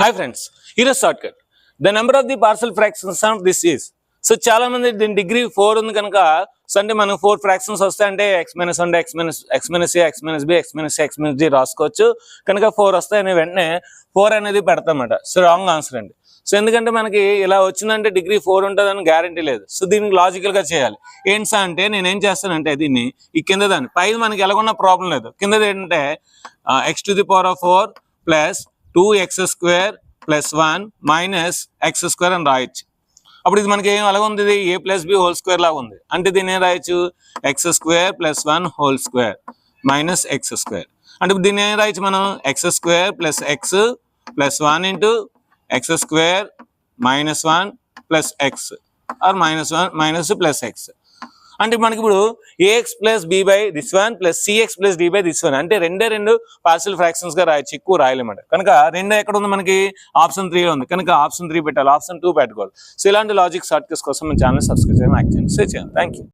Hi friends, here is shortcut. The number of the partial fractions of this is. So చాలా మంది దీని degree 4 ఉంది కనుక so అంటే మనం 4 ఫ్రాక్షన్స్ వస్తాయంటే x minus 1 x minus a x minus b x minus c x minus d రాసుకోవచ్చు కనుక 4 వస్తాయని వెంటనే 4 అనేది పెడతామన్నమాట. సో రాంగ్ ఆన్సర్ అండి. సో ఎందుకంటే మనకి ఇలా వచ్చిందంటే డిగ్రీ 4 ఉంటుందని గ్యారంటీ లేదు. సో దీనికి లాజికల్గా చేయాలి. ఏంటి సార్ అంటే నేను ఏం చేస్తానంటే దీన్ని ఈ కింద దాన్ని పైన మనకి ఎలాగొన్న ప్రాబ్లం లేదు. కిందది ఏంటంటే x to the power of 4 plus 2x square plus 1 minus x square అని రాయొచ్చు. అప్పుడు ఇది మనకి ఏం అలాగ ఉంది, a plus b whole square లాగా ఉంది. అంటే దీన్ని ఏం రాయొచ్చు, x square plus 1 whole square minus x square. అంటే దీన్ని ఏం రాయొచ్చు మనం, x square plus x plus 1 into x square minus 1 plus x or minus 1 minus plus x. అంటే మనకి ఇప్పుడు ax ప్లస్ b by this one plus cx plus d by this one అంటే రెండు పార్షియల్ ఫ్రాక్షన్స్ గా రాయొచ్చు, ఎక్కువ రాయలేమంట. కనుక రెండు ఎక్కడ ఉంది మనకి, ఆప్షన్ 3 ఉంది కనుక ఆప్షన్ 3 పెట్టాలి, ఆప్షన్ 2 పెట్టుకోవాలి. సో ఇలాంటి లాజిక్ షార్ట్ కట్స్ కోసం మన ఛానల్ సబ్స్క్రైబ్ చేయండి, లైక్ చేయండి, షేర్ చేయండి. Thank you.